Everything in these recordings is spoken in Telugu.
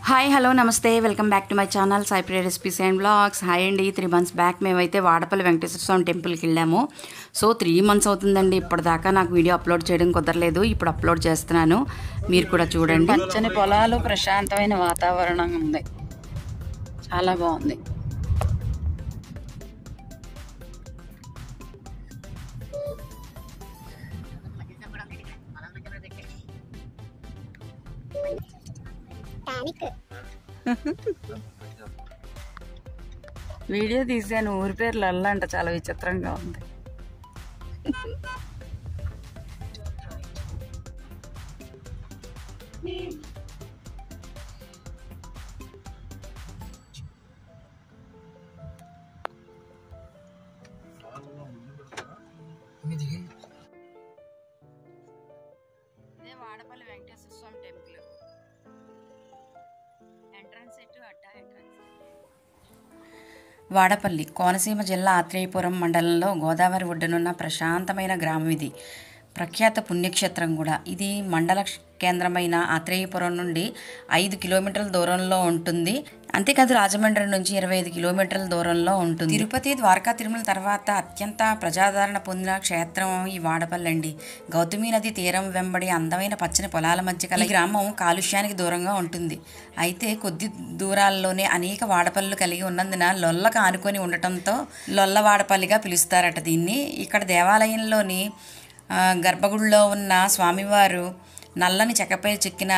హాయ్ హలో నమస్తే welcome back to my channel Sai Priya recipes and vlogs. Hi అండి. 3 months బ్యాక్ మేమైతే వాడపల్లి వెంకటేశ్వర స్వామి టెంపుల్కి వెళ్ళాము. సో 3 months అవుతుందండి. ఇప్పటిదాకా నాకు వీడియో అప్లోడ్ చేయడం కుదరలేదు. ఇప్పుడు అప్లోడ్ చేస్తున్నాను, మీరు కూడా చూడండి. పచ్చని పొలాలు, ప్రశాంతమైన వాతావరణం ఉంది, చాలా బాగుంది. వీడియో తీసాను, ఊరి పేరు లల్ల అంట, చాలా విచిత్రంగా ఉంది. ఇదే వాడపల్లి వెంకటేశ్వర స్వామి టెంపుల్ ఎంట్రన్స్. వాడపల్లి కోనసీమ జిల్లా ఆత్రేయపురం మండలంలో గోదావరి ఒడ్డునున్న ప్రశాంతమైన గ్రామం ఇది. ప్రఖ్యాత పుణ్యక్షేత్రం కూడా. ఇది మండల కేంద్రమైన ఆత్రేయపురం నుండి 5 కిలోమీటర్ల దూరంలో ఉంటుంది. అంతేకాదు రాజమండ్రి నుంచి 25 కిలోమీటర్ల దూరంలో ఉంటుంది. తిరుపతి, ద్వారకా, తిరుమల తర్వాత అత్యంత ప్రజాదరణ పొందిన క్షేత్రం ఈ వాడపల్లి అండి. గౌతమి నది తీరం వెంబడి అందమైన పచ్చని పొలాల మధ్య కల గ్రామం కాలుష్యానికి దూరంగా ఉంటుంది. అయితే కొద్ది దూరాల్లోనే అనేక వాడపల్లులు కలిగి ఉన్నందున లొల్లకు ఆనుకొని ఉండటంతో లొల్ల వాడపల్లిగా పిలుస్తారట దీన్ని. ఇక్కడ దేవాలయంలోని గర్భగుడిలో ఉన్న స్వామివారు నల్లని చెక్కపై చెక్కిన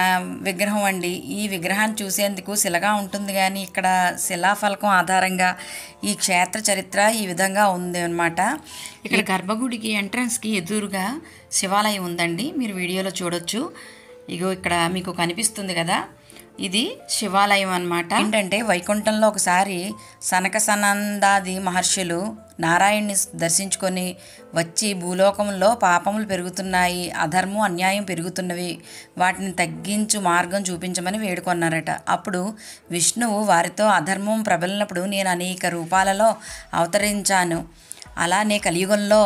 విగ్రహం అండి. ఈ విగ్రహాన్ని చూసేందుకు శిలగా ఉంటుంది, కానీ ఇక్కడ శిలాఫలకం ఆధారంగా ఈ క్షేత్ర చరిత్ర ఈ విధంగా ఉంది అన్నమాట. ఇక్కడ గర్భగుడికి ఎంట్రన్స్కి ఎదురుగా శివాలయం ఉందండి, మీరు వీడియోలో చూడొచ్చు. ఇగో ఇక్కడ మీకు కనిపిస్తుంది కదా, ఇది శివాలయం అన్నమాట. ఏంటంటే వైకుంఠంలో ఒకసారి సనక సనందాది మహర్షులు నారాయణ్ణి దర్శించుకొని వచ్చి భూలోకంలో పాపములు పెరుగుతున్నాయి, అధర్మం అన్యాయం పెరుగుతున్నవి, వాటిని తగ్గించు మార్గం చూపించమని వేడుకొన్నారట. అప్పుడు విష్ణువు వారితో అధర్మం ప్రబలినప్పుడు నేను అనేక రూపాలలో అవతరించాను, అలానే కలియుగంలో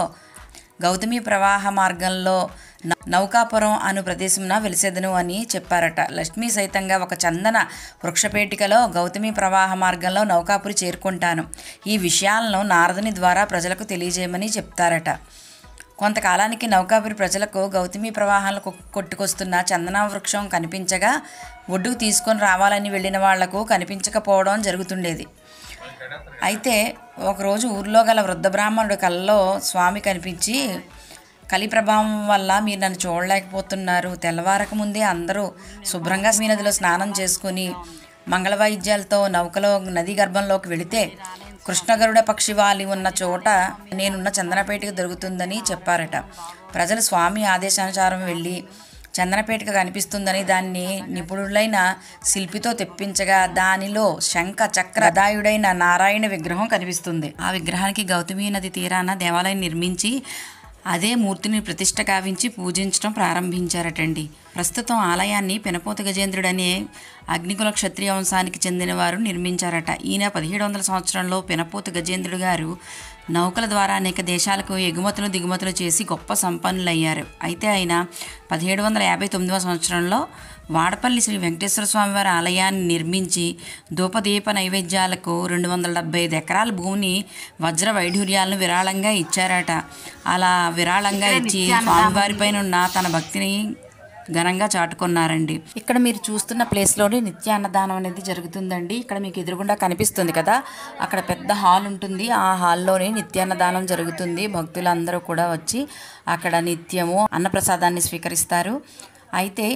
గౌతమి ప్రవాహ మార్గంలో నౌకాపురం అను ప్రదేశంన వెలిసేదను అని చెప్పారట. లక్ష్మీ సైతంగా ఒక చందన వృక్షపేటికలో గౌతమి ప్రవాహ మార్గంలో నౌకాపురి చేరుకుంటాను. ఈ విషయాలను నారదుని ద్వారా ప్రజలకు తెలియజేయమని చెప్తారట. కొంతకాలానికి నౌకాపురి ప్రజలకు గౌతమి ప్రవాహంలో కొట్టుకొస్తున్న చందన వృక్షం కనిపించగా ఒడ్డుకు తీసుకొని రావాలని వెళ్ళిన వాళ్లకు కనిపించకపోవడం జరుగుతుండేది. అయితే ఒకరోజు ఊర్లో గల వృద్ధ బ్రాహ్మణుడు కళ్ళలో స్వామి కనిపించి, కలి ప్రభావం వల్ల మీరు నన్ను చూడలేకపోతున్నారు, తెల్లవారక ముందే అందరూ శుభ్రంగా మీ నదిలో స్నానం చేసుకుని మంగళవాయిద్యాలతో నౌకలో నదీ గర్భంలోకి వెళితే కృష్ణగరుడ పక్షి వాలి ఉన్న చోట నేనున్న చందనపేటకు దొరుకుతుందని చెప్పారట. ప్రజలు స్వామి ఆదేశానుసారం వెళ్ళి చందనపేటకు కనిపిస్తుందని దాన్ని నిపుణులైన శిల్పితో తెప్పించగా దానిలో శంఖ చక్ర గదాయుడైన నారాయణ విగ్రహం కనిపిస్తుంది. ఆ విగ్రహానికి గౌతమి నది తీరాన దేవాలయం నిర్మించి అదే మూర్తిని ప్రతిష్ట కావించి పూజించడం ప్రారంభించారటండి. ప్రస్తుతం ఆలయాన్ని పెనపోత గజేంద్రుడనే అగ్నికుల క్షత్రియ వంశానికి చెందిన వారు నిర్మించారట. ఈయన 1700 సంవత్సరంలో పెనపోత గజేంద్రుడు గారు నౌకల ద్వారా అనేక దేశాలకు ఎగుమతులు దిగుమతులు చేసి గొప్ప సంపన్నులయ్యారు. అయితే ఆయన 1759వ సంవత్సరంలో వాడపల్లి శ్రీ వెంకటేశ్వర స్వామివారి ఆలయాన్ని నిర్మించి ధూపదీప నైవేద్యాలకు 275 ఎకరాల భూమిని వజ్ర వైఢూర్యాలను విరాళంగా ఇచ్చారట. అలా విరాళంగా ఇచ్చి స్వామివారిపైన ఉన్న తన భక్తిని ఘనంగా చాటుకున్నారండి. ఇక్కడ మీరు చూస్తున్న ప్లేస్లోనే నిత్య అన్నదానం అనేది జరుగుతుందండి. ఇక్కడ మీకు ఎదురుగుండా కనిపిస్తుంది కదా, అక్కడ పెద్ద హాల్ ఉంటుంది. ఆ హాల్లోనే నిత్య అన్నదానం జరుగుతుంది. భక్తులందరూ కూడా వచ్చి అక్కడ నిత్యము అన్నప్రసాదాన్ని స్వీకరిస్తారు. అయితే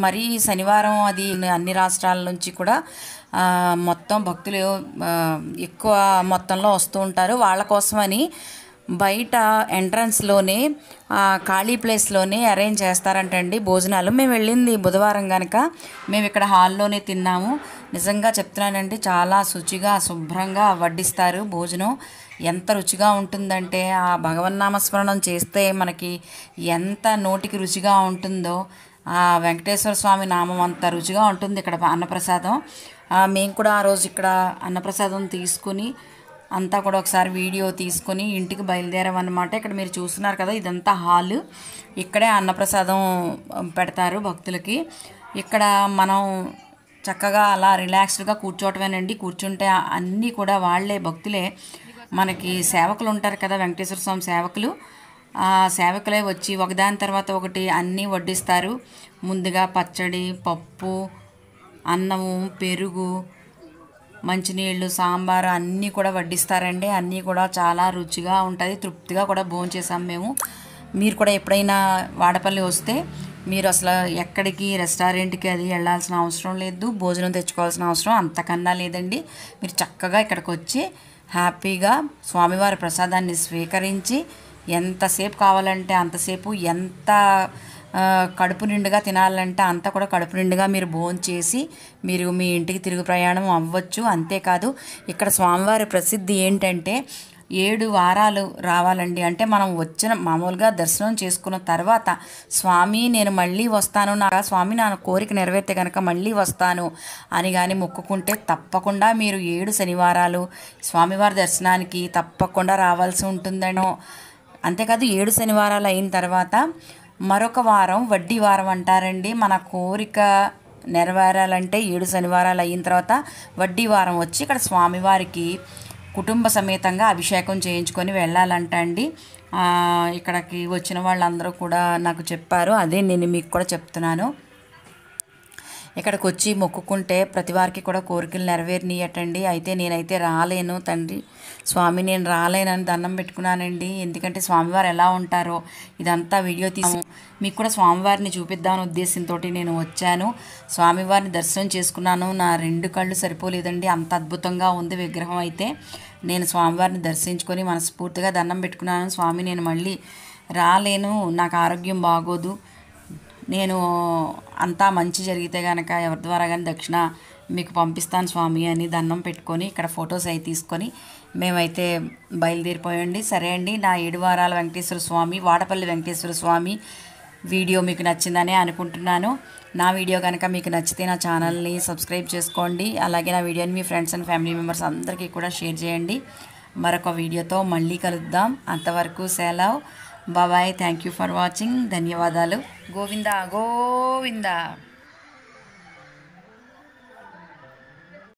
మరి శనివారం అది అన్ని రాష్ట్రాల నుంచి కూడా మొత్తం భక్తులు ఎక్కువ మొత్తంలో వస్తూ ఉంటారు. వాళ్ళ కోసమని బయట ఎంట్రన్స్లోనే ఖాళీ ప్లేస్లోనే అరేంజ్ చేస్తారంటండి భోజనాలు. మేము వెళ్ళింది బుధవారం కనుక మేము ఇక్కడ హాల్లోనే తిన్నాము. నిజంగా చెప్తున్నానండి, చాలా శుచిగా శుభ్రంగా వడ్డిస్తారు భోజనం. ఎంత రుచిగా ఉంటుందంటే ఆ భగవన్నామస్మరణం చేస్తే మనకి ఎంత నోటికి రుచిగా ఉంటుందో ఆ వెంకటేశ్వర స్వామి నామం అంత రుచిగా ఉంటుంది ఇక్కడ అన్నప్రసాదం. మేము కూడా ఆ రోజు ఇక్కడ అన్నప్రసాదం తీసుకుని అంతా కూడా ఒకసారి వీడియో తీసుకొని ఇంటికి బయలుదేరామన్నమాట. ఇక్కడ మీరు చూస్తున్నారు కదా, ఇదంతా హాల్. ఇక్కడే అన్నప్రసాదం పెడతారు భక్తులకి. ఇక్కడ మనం చక్కగా అలా రిలాక్స్డ్గా కూర్చోవటమేనండి. కూర్చుంటే అన్నీ కూడా వాళ్ళే భక్తులే మనకి సేవకులు ఉంటారు కదా, వెంకటేశ్వర స్వామి సేవకులు. ఆ సేవకులే వచ్చి ఒకదాని తర్వాత ఒకటి అన్నీ వడ్డిస్తారు. ముందుగా పచ్చడి, పప్పు, అన్నము, పెరుగు, మంచినీళ్ళు, సాంబారు అన్నీ కూడా వడ్డిస్తారండి. అన్నీ కూడా చాలా రుచిగా ఉంటుంది. తృప్తిగా కూడా భోంచేసాం మేము. మీరు కూడా ఎప్పుడైనా వాడపల్లి వస్తే మీరు అసలు ఎక్కడికి రెస్టారెంట్కి అది వెళ్ళాల్సిన అవసరం లేదు, భోజనం తెచ్చుకోవాల్సిన అవసరం అంతకన్నా లేదండి. మీరు చక్కగా ఇక్కడికి వచ్చి హ్యాపీగా స్వామివారి ప్రసాదాన్ని స్వీకరించి ఎంతసేపు కావాలంటే అంతసేపు, ఎంత కడుపు నిండుగా తినాలంటే అంత కూడా కడుపు నిండుగా మీరు భోంచేసి మీరు మీ ఇంటికి తిరుగు ప్రయాణం అవ్వచ్చు. అంతేకాదు ఇక్కడ స్వామివారి ప్రసిద్ధి ఏంటంటే 7 వారాలు రావాలండి. అంటే మనం వచ్చిన మామూలుగా దర్శనం చేసుకున్న తర్వాత స్వామి నేను మళ్ళీ వస్తాను, స్వామి నా కోరిక నెరవేర్తే కనుక మళ్ళీ వస్తాను అని కానీ మొక్కుకుంటే తప్పకుండా మీరు 7 శనివారాలు స్వామివారి దర్శనానికి తప్పకుండా రావాల్సి ఉంటుందనో. అంతేకాదు 7 శనివారాలు అయిన తర్వాత మరొక వారం వడ్డీ వారం అంటారండి. మన కోరిక నెరవేరాలంటే 7 శనివారాలు అయిన తర్వాత వడ్డీ వారం వచ్చి ఇక్కడ స్వామివారికి కుటుంబ సమేతంగా అభిషేకం చేయించుకొని వెళ్ళాలంట అండి. ఇక్కడికి వచ్చిన వాళ్ళందరూ కూడా నాకు చెప్పారు, అదే నేను మీకు కూడా చెప్తున్నాను. ఇక్కడికి వచ్చి మొక్కుకుంటే ప్రతి వారికి కూడా కోరికలు నెరవేరినయటండి. అయితే నేనైతే రాలేను తండ్రి స్వామి, నేను రాలేనని దండం పెట్టుకున్నానండి. ఎందుకంటే స్వామివారు ఎలా ఉంటారో ఇదంతా వీడియో తీసి మీకు కూడా స్వామివారిని చూపిద్దామని ఉద్దేశంతో నేను వచ్చాను. స్వామివారిని దర్శనం చేసుకున్నాను. నా 2 కళ్ళు సరిపోలేదండి, అంత అద్భుతంగా ఉంది విగ్రహం. అయితే నేను స్వామివారిని దర్శించుకొని మనస్ఫూర్తిగా దండం పెట్టుకున్నాను. స్వామి నేను మళ్ళీ రాలేను, నాకు ఆరోగ్యం బాగోదు, నేను అంతా మంచి జరిగితే కనుక ఎవరి ద్వారా కానీ దక్షిణ మీకు పంపిస్తాను స్వామి అని దండం పెట్టుకొని ఇక్కడ ఫొటోస్ అవి తీసుకొని మేమైతే బయలుదేరిపోయండి. సరే అండి, నా 7 వారాల వెంకటేశ్వర స్వామి, వాడపల్లి వెంకటేశ్వర స్వామి వీడియో మీకు నచ్చిందనే అనుకుంటున్నాను. నా వీడియో కనుక మీకు నచ్చితే నా ఛానల్ని సబ్స్క్రైబ్ చేసుకోండి. అలాగే నా వీడియోని మీ ఫ్రెండ్స్ అండ్ ఫ్యామిలీ మెంబర్స్ అందరికీ కూడా షేర్ చేయండి. మరొక వీడియోతో మళ్ళీ కలుద్దాం. అంతవరకు సెలవు, bye. Thank you for watching. ధన్యవాదాలు. గోవిందా గోవిందా.